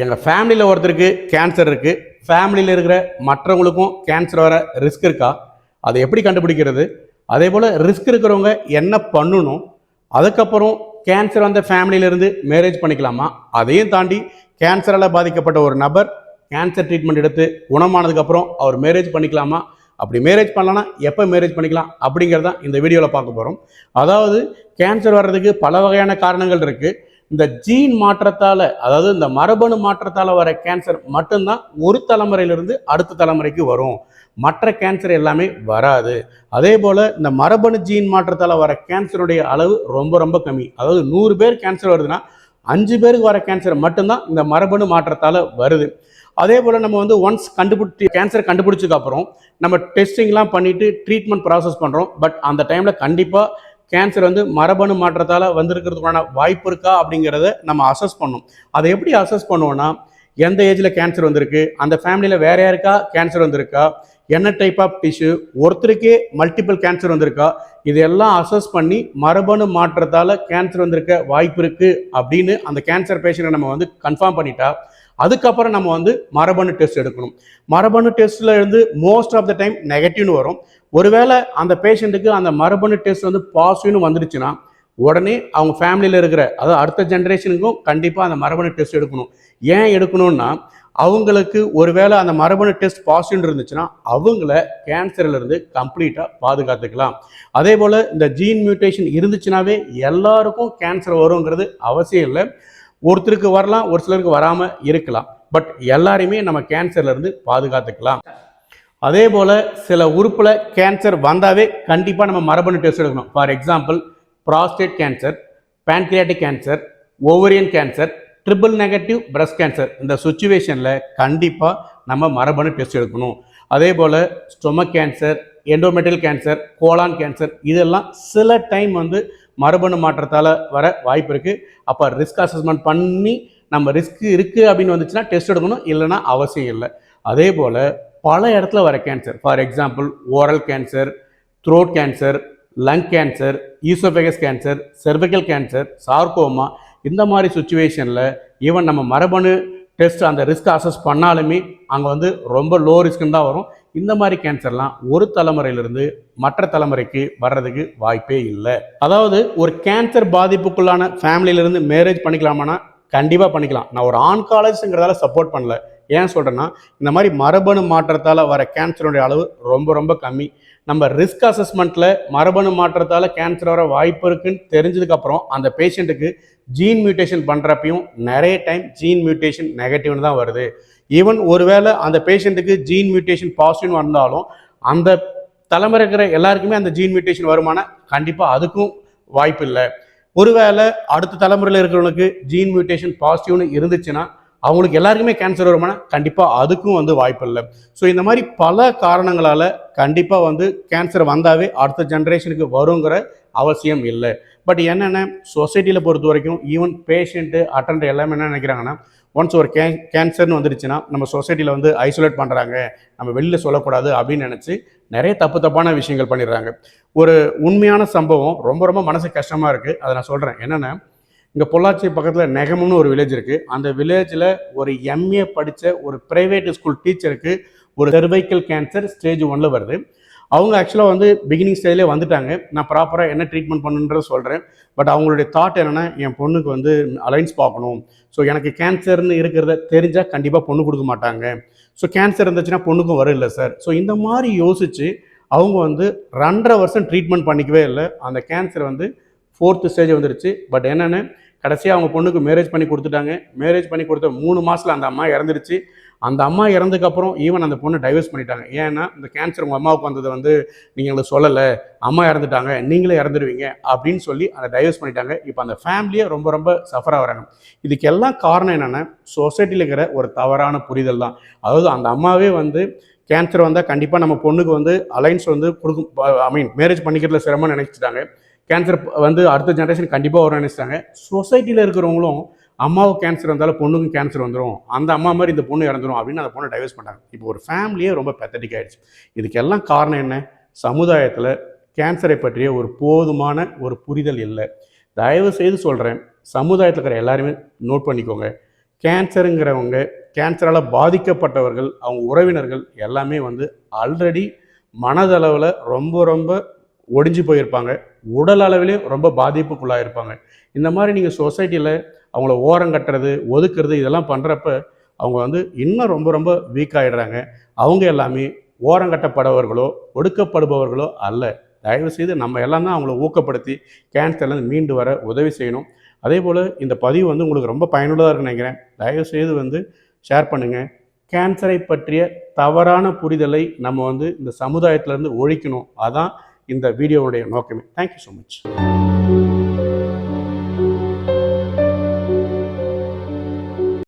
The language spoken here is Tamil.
எங்கள் ஃபேமிலியில் ஒருத்தருக்கு கேன்சர் இருக்குது, ஃபேமிலியில் இருக்கிற மற்றவங்களுக்கும் கேன்சர் வர ரிஸ்க் இருக்கா? அதை எப்படி கண்டுபிடிக்கிறது? அதே போல் ரிஸ்க் இருக்கிறவங்க என்ன பண்ணணும்? அதுக்கப்புறம் கேன்சர் வந்த ஃபேமிலியிலேருந்து மேரேஜ் பண்ணிக்கலாமா? அதையும் தாண்டி கேன்சரால் பாதிக்கப்பட்ட ஒரு நபர் கேன்சர் ட்ரீட்மெண்ட் எடுத்து குணமானதுக்கப்புறம் அவர் மேரேஜ் பண்ணிக்கலாமா? அப்படி மேரேஜ் பண்ணலன்னா எப்போ மேரேஜ் பண்ணிக்கலாம் அப்படிங்கிறதான் இந்த வீடியோவில் பார்க்க போகிறோம். அதாவது கேன்சர் வர்றதுக்கு பல வகையான காரணங்கள் இருக்குது. இந்த ஜீன் மாற்றத்தால், அதாவது இந்த மரபணு மாற்றத்தால் வர கேன்சர் மட்டும்தான் ஒரு தலைமுறையிலிருந்து அடுத்த தலைமுறைக்கு வரும். மற்ற கேன்சர் எல்லாமே வராது. அதே போல் இந்த மரபணு ஜீன் மாற்றத்தால் வர கேன்சருடைய அளவு ரொம்ப ரொம்ப கம்மி. அதாவது 100 பேர் கேன்சர் வருதுன்னா 5 பேருக்கு வர கேன்சர் மட்டும்தான் இந்த மரபணு மாற்றத்தால் வருது. அதே போல் நம்ம ஒன்ஸ் கேன்சர் கண்டுபிடிச்சதுக்கு அப்புறம் நம்ம டெஸ்டிங்லாம் பண்ணிவிட்டு ட்ரீட்மெண்ட் ப்ராசஸ் பண்ணுறோம். பட் அந்த டைமில் கண்டிப்பாக கேன்சர் மரபணு மாற்றத்தால் வந்திருக்கிறதுக்கான வாய்ப்பு இருக்கா அப்படிங்கிறத நம்ம அசஸ் பண்ணணும். அதை எப்படி அசஸ் பண்ணுவோன்னா, எந்த ஏஜில் கேன்சர் வந்திருக்கு, அந்த ஃபேமிலியில் வேற யாருக்கா கேன்சர் வந்திருக்கா, என்ன டைப் ஆஃப் டிஷ்யூ, ஒருத்தருக்கே மல்டிபிள் கேன்சர் வந்திருக்கா, இதெல்லாம் அசஸ் பண்ணி மரபணு மாற்றத்தால் கேன்சர் வந்திருக்க வாய்ப்பு இருக்குது அப்படின்னு அந்த கேன்சர் பேஷண்ட்டை நம்ம கன்ஃபார்ம் பண்ணிட்டா அதுக்கப்புறம் நம்ம மரபணு டெஸ்ட் எடுக்கணும். மரபணு டெஸ்ட்டில் மோஸ்ட் ஆஃப் த டைம் நெகட்டிவ்னு வரும். ஒருவேளை அந்த பேஷண்ட்டுக்கு அந்த மரபணு டெஸ்ட் பாசிட்டிவ்னு வந்துடுச்சுன்னா உடனே அவங்க ஃபேமிலியில் இருக்கிற, அதாவது அடுத்த ஜென்ரேஷனுக்கும் கண்டிப்பாக அந்த மரபணு டெஸ்ட் எடுக்கணும். ஏன் எடுக்கணும்னா, அவங்களுக்கு ஒருவேளை அந்த மரபணு டெஸ்ட் பாசிட்டிவ் இருந்துச்சுன்னா அவங்கள கேன்சர்லேருந்து கம்ப்ளீட்டாக பாதுகாத்துக்கலாம். அதே போல் இந்த ஜீன் மியூட்டேஷன் இருந்துச்சுனாவே எல்லாருக்கும் கேன்சர் வருங்கிறது அவசியம் இல்லை. ஒருத்தருக்கு வரலாம், ஒரு சிலருக்கு வராமல் இருக்கலாம். பட் எல்லாரையுமே நம்ம கேன்சர்லேருந்து பாதுகாத்துக்கலாம். அதே போல் சில உறுப்பில் கேன்சர் வந்தாவே கண்டிப்பாக நம்ம மரபணு டெஸ்ட் எடுக்கணும். For example, prostate cancer, pancreatic cancer, ovarian cancer, triple negative breast cancer, இந்த சுச்சுவேஷனில் கண்டிப்பாக நம்ம மரபணு டெஸ்ட் எடுக்கணும். அதே போல் stomach cancer, endometrial cancer, colon cancer, இதெல்லாம் சில டைம் மரபணு மாற்றத்தால் வர வாய்ப்பு இருக்குது. அப்போ ரிஸ்க் அசஸ்மெண்ட் பண்ணி நம்ம ரிஸ்க் இருக்குது அப்படின்னு வந்துச்சுன்னா டெஸ்ட் எடுக்கணும், இல்லைன்னா அவசியம் இல்லை. அதே போல் பல இடத்துல வர cancer, for example oral cancer, throat cancer, lung cancer, oesophagus cancer, cervical cancer, sarcoma, இந்த மாதிரி சுச்சுவேஷனில் ஈவன் நம்ம மரபணு டெஸ்ட் அந்த ரிஸ்க் அசஸ் பண்ணாலுமே அங்கே ரொம்ப லோ ரிஸ்க்குன்னு தான் வரும். இந்த மாதிரி கேன்சர்லாம் ஒரு தலைமுறையிலிருந்து மற்ற தலைமுறைக்கு வர்றதுக்கு வாய்ப்பே இல்லை. அதாவது ஒரு கேன்சர் பாதிப்புக்குள்ளான ஃபேமிலியிலிருந்து மேரேஜ் பண்ணிக்கலாமான்னா கண்டிப்பாக பண்ணிக்கலாம். நான் ஒரு ஆன்காலஜிஸ்ட்ங்கிறதால சப்போர்ட் பண்ணல. ஏன் சொல்கிறேன்னா, இந்த மாதிரி மரபணு மாற்றத்தால் வர கேன்சருடைய அளவு ரொம்ப ரொம்ப கம்மி. நம்ம ரிஸ்க் அசஸ்மெண்ட்டில் மரபணு மாற்றத்தால் கேன்சர் வர வாய்ப்பு இருக்குன்னு தெரிஞ்சதுக்கப்புறம் அந்த பேஷண்ட்டுக்கு ஜீன் மியூட்டேஷன் பண்ணுறப்பையும் நிறைய டைம் ஜீன் மியூட்டேஷன் நெகட்டிவ்னு தான் வருது. ஈவன் ஒருவேளை அந்த பேஷண்ட்டுக்கு ஜீன் மியூட்டேஷன் பாசிட்டிவ்னு வந்தாலும் அந்த தலைமுறை இருக்கிற எல்லாருக்குமே அந்த ஜீன் மியூட்டேஷன் வருமானா கண்டிப்பாக அதுக்கும் வாய்ப்பு இல்லை. ஒருவேளை அடுத்த தலைமுறையில் இருக்கிறவங்களுக்கு ஜீன் மியூட்டேஷன் பாசிட்டிவ்னு இருந்துச்சுன்னா அவங்களுக்கு எல்லாருக்குமே கேன்சர் வருமானா கண்டிப்பாக அதுக்கும் வாய்ப்பு இல்லை. ஸோ இந்த மாதிரி பல காரணங்களால் கண்டிப்பாக கேன்சர் வந்தாவே அடுத்த ஜென்ரேஷனுக்கு வருங்கிற அவசியம் இல்லை. பட் என்னென்ன சொசைட்டியில் பொறுத்த வரைக்கும் ஈவன் பேஷண்ட்டு அட்டெண்டர் எல்லாமே என்ன நினைக்கிறாங்கன்னா, ஒன்ஸ் ஒரு கேன்சர்னு வந்துடுச்சுன்னா நம்ம சொசைட்டியில் ஐசோலேட் பண்ணுறாங்க, நம்ம வெளியில் சொல்லக்கூடாது அப்படின்னு நினச்சி நிறைய தப்பான விஷயங்கள் பண்ணிடுறாங்க. ஒரு உண்மையான சம்பவம் ரொம்ப ரொம்ப மனசு கஷ்டமாக இருக்குது, அதை நான் சொல்கிறேன். என்னென்னா, இங்கே பொள்ளாச்சி பக்கத்தில் நெகம்னு ஒரு வில்லேஜ் இருக்குது. அந்த வில்லேஜில் ஒரு எம்ஏ படித்த ஒரு ப்ரைவேட் ஸ்கூல் டீச்சருக்கு ஒரு செர்வைக்கல் கேன்சர் ஸ்டேஜ் 1 வருது. அவங்க ஆக்சுவலாக பிகினிங் ஸ்டேஜ்லேயே வந்துட்டாங்க. நான் ப்ராப்பராக என்ன ட்ரீட்மெண்ட் பண்ணுன்றதை சொல்கிறேன். பட் அவங்களுடைய தாட் என்னென்னா, என் பொண்ணுக்கு அலைன்ஸ் பார்க்கணும். ஸோ எனக்கு கேன்சர்னு இருக்கிறத தெரிஞ்சால் கண்டிப்பாக பொண்ணு கொடுக்க மாட்டாங்க. ஸோ கேன்சர் இருந்துச்சுன்னா பொண்ணுக்கும் வரும் இல்லை சார். ஸோ இந்த மாதிரி யோசித்து அவங்க 2.5 வருஷம் ட்ரீட்மெண்ட் பண்ணிக்கவே இல்லை. அந்த கேன்சர் 4th ஸ்டேஜ் வந்துருச்சு. பட் என்னென்னு, கடைசியாக அவங்க பொண்ணுக்கு மேரேஜ் பண்ணி கொடுத்துட்டாங்க. மேரேஜ் பண்ணி கொடுத்த 3 மாதத்தில் அந்த அம்மா இறந்துருச்சு. அந்த அம்மா இறந்ததுக்கப்புறம் ஈவன் அந்த பொண்ணு டைவர்ஸ் பண்ணிட்டாங்க. ஏன்னா இந்த கேன்சர் உங்கள் அம்மாவுக்கு வந்தது நீங்கள் எங்களுக்கு சொல்லலை, அம்மா இறந்துட்டாங்க, நீங்களே இறந்துடுவீங்க அப்படின்னு சொல்லி அதை டைவர்ஸ் பண்ணிட்டாங்க. இப்போ அந்த ஃபேமிலியை ரொம்ப ரொம்ப சஃபர் ஆகிறாங்க. இதுக்கு எல்லாம் காரணம் என்னென்னா, சொசைட்டியில் இருக்கிற ஒரு தவறான புரிதல் தான். அதாவது அந்த அம்மாவே கேன்சர் வந்தால் கண்டிப்பாக நம்ம பொண்ணுக்கு அலைன்ஸ் கொடுக்கும், மேரேஜ் பண்ணிக்கிறதுல சிரமம்னு நினைச்சிட்டாங்க. கேன்சர் அடுத்த ஜென்ரேஷன் கண்டிப்பாக வரும்னு நினைச்சிட்டாங்க. சொசைட்டியில் இருக்கிறவங்களும் அம்மாவுக்கு கேன்சர் வந்தாலும் பொண்ணுக்கும் கேன்சர் வந்துடும், அந்த அம்மா மாதிரி இந்த பொண்ணு இறந்துடும் அப்படின்னு அந்த பொண்ணை டைவர்ஸ் பண்ணாங்க. இப்போ ஒரு ஃபேமிலியே ரொம்ப பெத்தட்டிக் ஆகிடுச்சு. இதுக்கெல்லாம் காரணம் என்ன? சமுதாயத்தில் கேன்சரை பற்றிய ஒரு போதுமான ஒரு புரிதல் இல்லை. தயவு செய்து சொல்கிறேன், சமுதாயத்தில் இருக்கிற எல்லாருமே நோட் பண்ணிக்கோங்க. கேன்சருங்கிறவங்க, கேன்சரால் பாதிக்கப்பட்டவர்கள், அவங்க உறவினர்கள் எல்லாமே வந்து ஆல்ரெடி மனதளவில் ரொம்ப ரொம்ப ஒடிஞ்சு போயிருப்பாங்க. உடல் அளவிலையும் ரொம்ப பாதிப்புக்குள்ளாயிருப்பாங்க. இந்த மாதிரி நீங்கள் சொசைட்டியில் அவங்கள ஓரங்கட்டுறது, ஒதுக்குறது இதெல்லாம் பண்ணுறப்ப அவங்க வந்து இன்னும் ரொம்ப ரொம்ப வீக் ஆகிடுறாங்க. அவங்க எல்லாமே ஓரங்கட்டப்படுபவர்களோ ஒடுக்கப்படுபவர்களோ அல்ல. தயவுசெய்து நம்ம எல்லாம் தான் அவங்கள ஊக்கப்படுத்தி கேன்சர்லேருந்து மீண்டு வர உதவி செய்யணும். அதே போல் இந்த பதிவு வந்து உங்களுக்கு ரொம்ப பயனுள்ளதாக இருக்குன்னு நினைக்கிறேன். தயவுசெய்து வந்து ஷேர் பண்ணுங்கள். கேன்சரை பற்றிய தவறான புரிதலை நம்ம வந்து இந்த சமுதாயத்திலேருந்து ஒழிக்கணும். அதான் இந்த வீடியோவுடைய நோக்கமே. Thank you so much.